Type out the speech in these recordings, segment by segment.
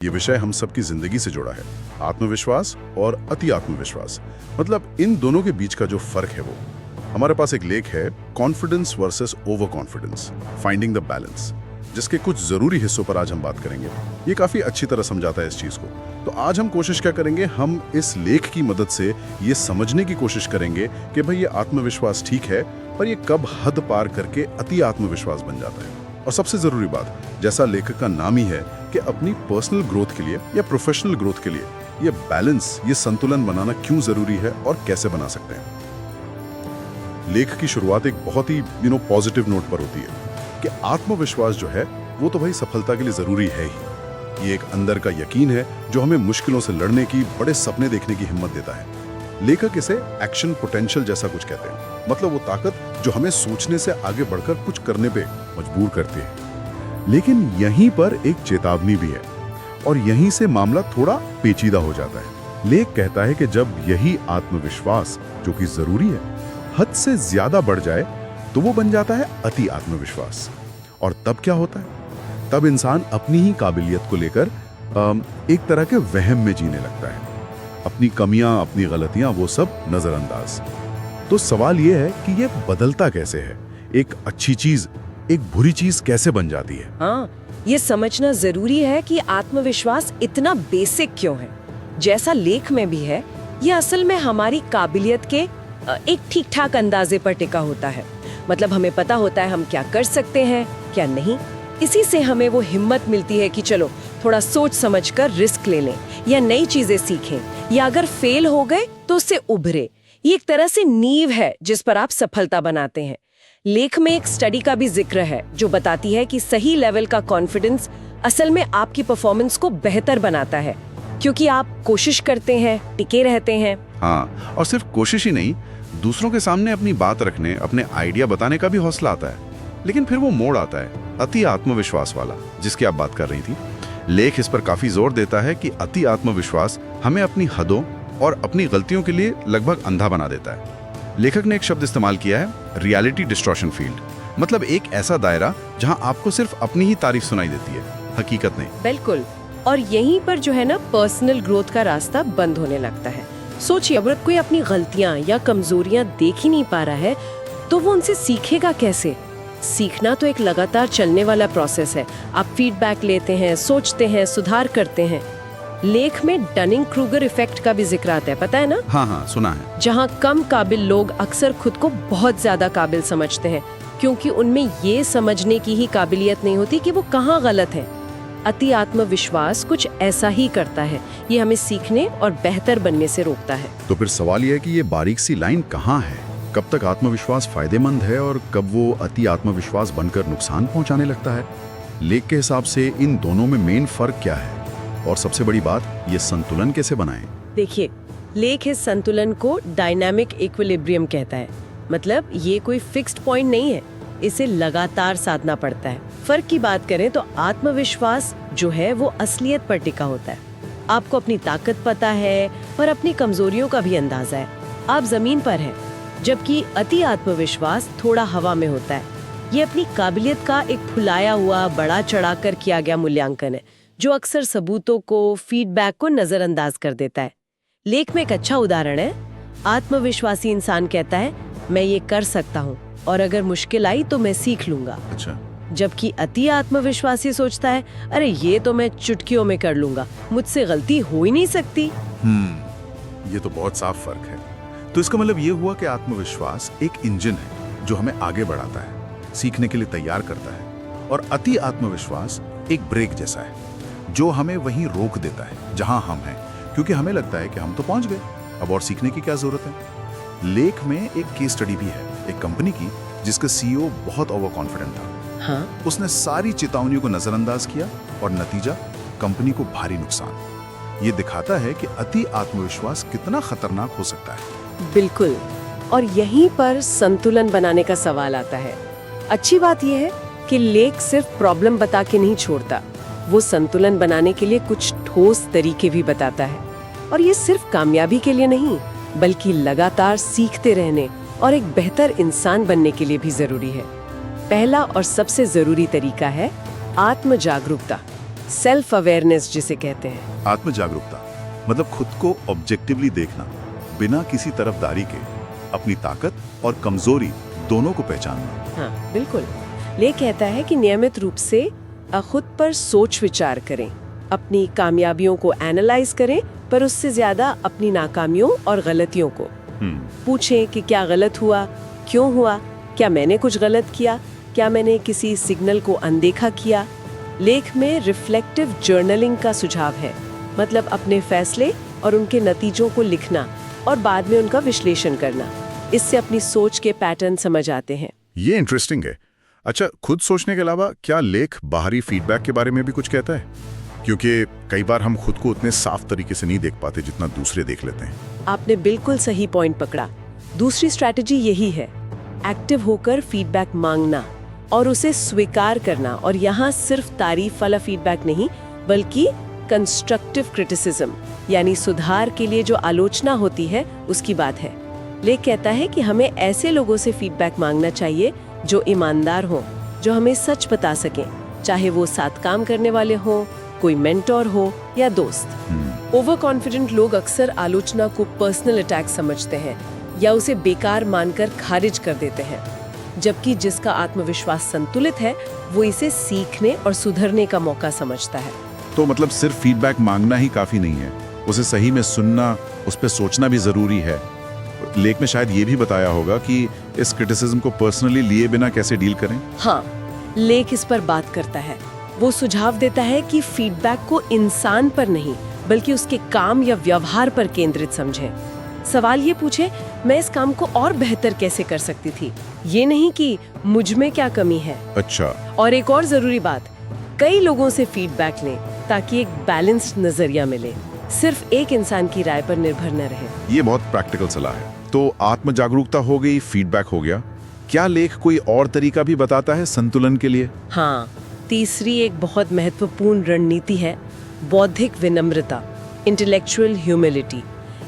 ये विषय हम सबकी जिंदगी से जुड़ा है। आत्मविश्वास और अति आत्मविश्वास, मतलब इन दोनों के बीच का जो फर्क है वो। हमारे पास एक लेख है, confidence versus over confidence, finding the balance, जिसके कुछ जरूरी हिस्सों पर आज हम बात करेंगे। ये काफी अच्छी तरह समझाता है इस चीज को। तो आज हम कोशिश क्या करेंगे, हम इस लेख की मदद से ये समझने की कोशिश करेंगे कि भाई ये आत्मविश्वास ठीक है, पर ये कब हद पार करके अति आत्मविश्वास बन जाता है। और सबसे जरूरी बात, जैसा लेखक का नाम ही है कि अपनी पर्सनल ग्रोथ के लिए या प्रोफेशनल ग्रोथ के लिए ये बैलेंस, ये संतुलन बनाना क्यों जरूरी है और कैसे बना सकते हैं। लेख की शुरुआत एक बहुत ही पॉजिटिव नोट पर होती है कि आत्मविश्वास जो है वो तो भाई सफलता के लिए जरूरी है ही। ये एक अंदर का यकीन है जो हमें मुश्किलों से लड़ने की, बड़े सपने देखने की हिम्मत देता है। लेखक इसे एक्शन पोटेंशियल जैसा कुछ कहते हैं, मतलब वो ताकत जो हमें सोचने से आगे बढ़कर कुछ करने पे मजबूर करती है। लेकिन यहीं पर एक चेतावनी भी है और यहीं से मामला थोड़ा पेचीदा हो जाता है। लेख कहता है कि जब यही आत्मविश्वास, जो कि जरूरी है, हद से ज्यादा बढ़ जाए तो वो बन जाता है अति आत्मविश्वास। और तब क्या होता है? तब इंसान अपनी ही काबिलियत को लेकर एक तरह के वहम में जीने लगता है। अपनी कमियां, अपनी गलतियां, वो सब नजरअंदाज। तो सवाल ये है कि ये बदलता कैसे है? एक अच्छी चीज एक बुरी चीज कैसे बन जाती है? हाँ, ये समझना जरूरी है कि आत्मविश्वास इतना बेसिक क्यों है। जैसा लेख में भी है, ये असल में हमारी काबिलियत के एक ठीक ठाक अंदाजे पर टिका होता है। मतलब हमें पता होता है हम क्या कर सकते हैं, क्या नहीं। इसी से हमें वो हिम्मत मिलती है कि चलो थोड़ा सोच समझकर रिस्क ले लें या नई चीजें सीखें, या अगर फेल हो गए तो उससे उभरे। ये एक तरह से नींव है जिस पर आप सफलता बनाते हैं। लेख में एक स्टडी का भी जिक्र है जो बताती है कि सही लेवल का कॉन्फिडेंस असल में आपकी परफॉर्मेंस को बेहतर बनाता है, क्योंकि आप कोशिश करते हैं, टिके रहते हैं। हाँ, और सिर्फ कोशिश ही नहीं, दूसरों के सामने अपनी बात रखने, अपने आइडिया बताने का भी हौसला आता है। लेकिन फिर वो मोड़ आता है, अति आत्मविश्वास वाला, जिसकी आप बात कर रही थी। लेख इस पर काफी जोर देता है कि अति आत्मविश्वास हमें अपनी हदों और अपनी गलतियों के लिए लगभग अंधा बना देता है। लेखक ने एक शब्द इस्तेमाल किया है, रियलिटी डिस्टॉर्शन फील्ड, मतलब एक ऐसा दायरा जहां आपको सिर्फ अपनी ही तारीफ सुनाई देती है, हकीकत नहीं। बिल्कुल, और यहीं पर जो है ना, पर्सनल ग्रोथ का रास्ता बंद होने लगता है। सोचिए, अगर कोई अपनी गलतियां या कमजोरियां देख ही नहीं पा रहा है तो वो उनसे सीखेगा कैसे? सीखना तो एक लगातार चलने वाला प्रोसेस है। आप फीडबैक लेते हैं, सोचते हैं, सुधार करते हैं। लेख में डनिंग क्रूगर इफेक्ट का भी जिक्र आता है, पता है ना? हाँ, सुना है। जहाँ कम काबिल लोग अक्सर खुद को बहुत ज्यादा काबिल समझते हैं, क्योंकि उनमें ये समझने की ही काबिलियत नहीं होती कि वो कहाँ गलत है। अति आत्मविश्वास कुछ ऐसा ही करता है, ये हमें सीखने और बेहतर बनने से रोकता है। तो फिर सवाल यह है कि ये बारीक सी लाइन कहाँ है? कब तक आत्मविश्वास फायदेमंद है और कब वो अति आत्मविश्वास बनकर नुकसान पहुंचाने लगता है? लेख के हिसाब से इन दोनों में मेन फर्क क्या है? और सबसे बड़ी बात, ये संतुलन कैसे बनाएं? देखिए, लेख इस संतुलन को डायनामिक इक्विलिब्रियम कहता है। मतलब ये कोई फिक्स्ड पॉइंट नहीं है, इसे लगातार साधना पड़ता है। फर्क की बात करें तो आत्मविश्वास जो है वो असलियत पर टिका होता है। आपको अपनी ताकत पता है और अपनी कमजोरियों का भी अंदाजा है, आप जमीन पर हैं। जबकि अति आत्मविश्वास थोड़ा हवा में होता है। ये अपनी काबिलियत का एक फुलाया हुआ, बड़ा चढ़ाकर किया गया मूल्यांकन है, जो अक्सर सबूतों को, फीडबैक को नजरअंदाज कर देता है। लेख में एक अच्छा उदाहरण है। आत्मविश्वासी इंसान कहता है, मैं ये कर सकता हूँ और अगर मुश्किल आई तो मैं सीख लूंगा। अच्छा। जबकि अति आत्मविश्वासी सोचता है, अरे ये तो मैं चुटकियों में कर लूंगा, मुझसे गलती हो ही नहीं सकती। ये तो बहुत साफ फर्क है। तो इसका मतलब ये हुआ कि आत्मविश्वास एक इंजन है जो हमें आगे बढ़ाता है, सीखने के लिए तैयार करता है, और अति आत्मविश्वास एक ब्रेक जैसा है जो हमें वहीं रोक देता है जहां हम हैं, क्योंकि हमें लगता है कि हम तो पहुंच गए, अब और सीखने की क्या जरूरत है। लेख में एक केस स्टडी भी है, एक कंपनी की जिसका सीईओ बहुत ओवर कॉन्फिडेंट था। हाँ? उसने सारी चेतावनियों को नजरअंदाज किया और नतीजा, कंपनी को भारी नुकसान। ये दिखाता है कि अति आत्मविश्वास कितना खतरनाक हो सकता है। बिल्कुल, और यहीं पर संतुलन बनाने का सवाल आता है। अच्छी बात यह है कि लेख सिर्फ प्रॉब्लम बता के नहीं छोड़ता, वो संतुलन बनाने के लिए कुछ ठोस तरीके भी बताता है। और ये सिर्फ कामयाबी के लिए नहीं, बल्कि लगातार सीखते रहने और एक बेहतर इंसान बनने के लिए भी जरूरी है। पहला और सबसे जरूरी तरीका है आत्म जागरूकता। सेल्फ अवेयरनेस जिसे कहते हैं। आत्म जागरूकता मतलब खुद को ऑब्जेक्टिवली देखना, बिना किसी तरफदारी के, अपनी ताकत और कमजोरी दोनों को पहचानना। हाँ बिल्कुल। ले कहता है कि नियमित रूप से खुद पर सोच विचार करें, अपनी कामयाबियों को एनालाइज करें, पर उससे ज्यादा अपनी नाकामियों और गलतियों को पूछें कि क्या गलत हुआ, क्यों हुआ, क्या मैंने कुछ गलत किया, क्या मैंने किसी सिग्नल को अनदेखा किया। लेख में रिफ्लेक्टिव जर्नलिंग का सुझाव है, मतलब अपने फैसले और उनके नतीजों को लिखना और बाद में उनका विश्लेषण करना। इससे अपनी सोच के पैटर्न समझ आते हैं। ये इंटरेस्टिंग है। अच्छा, खुद सोचने के अलावा क्या लेख बाहरी फीडबैक के बारे में भी कुछ कहता है? क्योंकि कई बार हम खुद को उतने साफ तरीके से नहीं देख पाते जितना दूसरे देख लेते हैं। आपने बिल्कुल सही पॉइंट पकड़ा। दूसरी स्ट्रैटेजी यही है, एक्टिव होकर फीडबैक मांगना और उसे स्वीकार करना। और यहाँ सिर्फ तारीफ वाला फीडबैक नहीं, बल्कि कंस्ट्रक्टिव क्रिटिसिज्म यानी सुधार के लिए जो आलोचना होती है उसकी बात है। लेख कहता है कि हमें ऐसे लोगों से फीडबैक मांगना चाहिए जो ईमानदार हों, जो हमें सच बता सकें, चाहे वो साथ काम करने वाले हों, कोई मेंटोर हो या दोस्त। ओवर कॉन्फिडेंट लोग अक्सर आलोचना को पर्सनल अटैक समझते हैं या उसे बेकार मानकर खारिज कर देते हैं, जबकि जिसका आत्मविश्वास संतुलित है वो इसे सीखने और सुधरने का मौका समझता है। तो मतलब सिर्फ फीडबैक मांगना ही काफी नहीं है, उसे सही में सुनना, उस पर सोचना भी जरूरी है। लेख में शायद ये भी बताया होगा कि इस क्रिटिसिज्म को पर्सनली लिए बिना कैसे डील करें। हाँ, लेख इस पर बात करता है। वो सुझाव देता है कि फीडबैक को इंसान पर नहीं बल्कि उसके काम या व्यवहार पर केंद्रित समझें। सवाल ये पूछे, मैं इस काम को और बेहतर कैसे कर सकती थी, ये नहीं कि मुझ में क्या कमी है। अच्छा। और एक और जरूरी बात, कई लोगों से फीडबैक लें ताकि एक बैलेंस्ड नजरिया मिले, सिर्फ एक इंसान की राय पर निर्भर न रहे। ये बहुत प्रैक्टिकल सलाह है। तो आत्म जागरूकता हो गई, फीडबैक हो गया, क्या लेख कोई और तरीका भी बताता है संतुलन के लिए? हाँ, तीसरी एक बहुत महत्वपूर्ण रणनीति है बौद्धिक विनम्रता, इंटेलेक्चुअल ह्यूमिलिटी।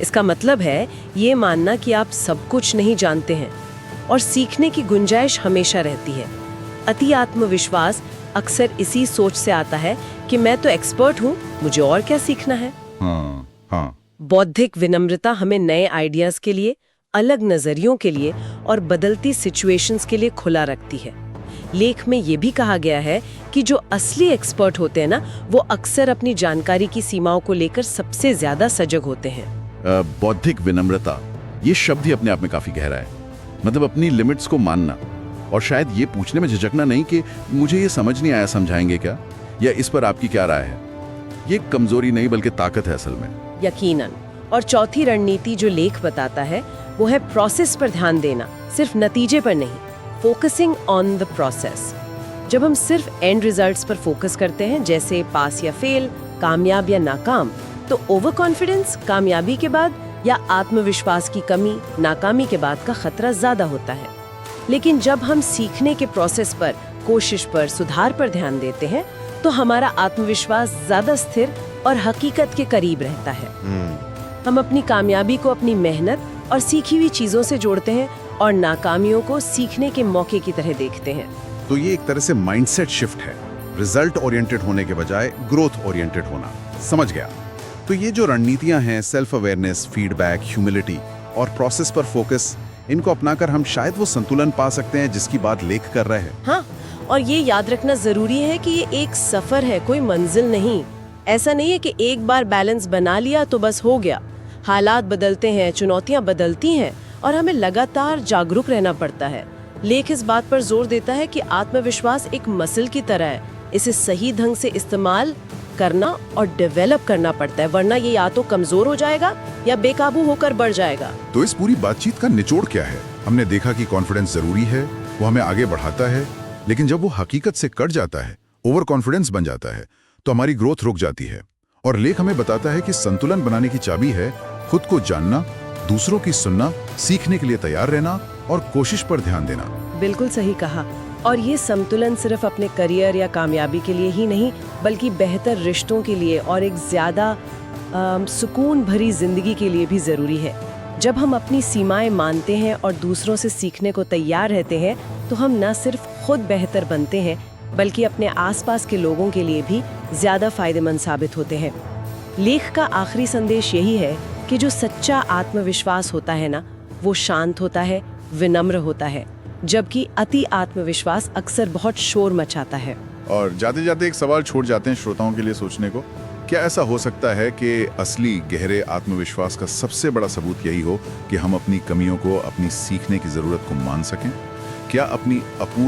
इसका मतलब है ये मानना कि आप सब कुछ नहीं जानते हैं और सीखने की गुंजाइश हमेशा रहती है। अति आत्मविश्वास अक्सर इसी सोच से आता है कि मैं तो एक्सपर्ट हूँ, मुझे और क्या सीखना है। हाँ। बौद्धिक विनम्रता हमें नए आइडियाज के लिए, अलग नजरियों के लिए और बदलती सिचुएशंस के लिए खुला रखती है। लेख में ये भी कहा गया है कि जो असली एक्सपर्ट होते हैं ना, वो अक्सर अपनी जानकारी की सीमाओं को लेकर सबसे ज्यादा सजग होते हैं। बौद्धिक विनम्रता, ये शब्द ही अपने आप में काफी गहरा है। मतलब अपनी लिमिट्स को मानना और शायद ये पूछने में झिझकना नहीं कि मुझे ये समझ नहीं आया, समझाएंगे क्या, या इस पर आपकी क्या राय है। ये कमजोरी नहीं बल्कि ताकत है असल में। यकीनन। और चौथी रणनीति जो लेख बताता है वो है प्रोसेस पर ध्यान देना, सिर्फ नतीजे पर नहीं। Focusing on the process. जब हम सिर्फ एंड रिजल्ट्स पर फोकस करते हैं, जैसे पास या फेल, कामयाब या नाकाम, तो ओवर कॉन्फिडेंस, कामयाबी के बाद, या आत्मविश्वास की कमी, नाकामी के बाद का खतरा ज्यादा होता है। लेकिन जब हम सीखने के प्रोसेस पर, कोशिश पर, सुधार पर ध्यान देते हैं, तो हमारा आत्मविश्वास ज्यादा स्थिर और हकीकत के करीब रहता है। हम अपनी कामयाबी को अपनी मेहनत और सीखी हुई चीजों से जोड़ते हैं और नाकामियों को सीखने के मौके की तरह देखते हैं। तो ये एक तरह से माइंडसेट शिफ्ट है, रिजल्ट ओरिएंटेड होने के बजाय ग्रोथ ओरिएंटेड होना। समझ गया। तो ये जो रणनीतियां हैं, सेल्फ अवेयरनेस, फीडबैक, ह्यूमिलिटी और प्रोसेस पर फोकस, इनको अपनाकर हम शायद वो संतुलन पा सकते हैं जिसकी बात लेख कर रहे हैं। हाँ, और ये याद रखना जरूरी है कि ये एक सफर है, कोई मंजिल नहीं। ऐसा नहीं है कि एक बार बैलेंस बना लिया तो बस हो गया। हालात बदलते हैं, चुनौतियां बदलती हैं और हमें लगातार जागरूक रहना पड़ता है। लेख इस बात पर जोर देता है कि आत्मविश्वास एक मसल की तरह है, इसे सही ढंग से इस्तेमाल करना और डेवलप करना पड़ता है, वरना ये या तो कमजोर हो जाएगा या बेकाबू होकर बढ़ जाएगा। तो इस पूरी बातचीत का निचोड़ क्या है? हमने देखा कि कॉन्फिडेंस जरूरी है, वो हमें आगे बढ़ाता है, लेकिन जब वो हकीकत से कट जाता है, ओवर कॉन्फिडेंस बन जाता है, तो हमारी ग्रोथ रुक जाती है। और लेख हमें बताता है कि संतुलन बनाने की चाबी है खुद को जानना, दूसरों की सुनना, सीखने के लिए तैयार रहना और कोशिश पर ध्यान देना। बिल्कुल सही कहा। और ये संतुलन सिर्फ अपने करियर या कामयाबी के लिए ही नहीं, बल्कि बेहतर रिश्तों के लिए और एक ज्यादा सुकून भरी जिंदगी के लिए भी जरूरी है। जब हम अपनी सीमाएं मानते हैं और दूसरों से सीखने को तैयार रहते हैं, तो हम न सिर्फ खुद बेहतर बनते हैं, बल्कि अपने आसपास के लोगों के लिए भी ज्यादा फायदेमंद साबित होते हैं। लेख का आखिरी संदेश यही है कि जो सच्चा आत्मविश्वास होता है ना, वो शांत होता है, विनम्र होता है, जबकि अति आत्मविश्वास अक्सर बहुत शोर मचाता है। और जाते जाते एक सवाल छोड़ जाते हैं श्रोताओं के लिए सोचने को। क्या ऐसा हो सकता है कि असली गहरे आत्मविश्वास का सबसे बड़ा सबूत यही हो कि हम अपनी कमियों को, अपनी सीखने की जरूरत को मान सकें? क्या अपनी अपूर्ण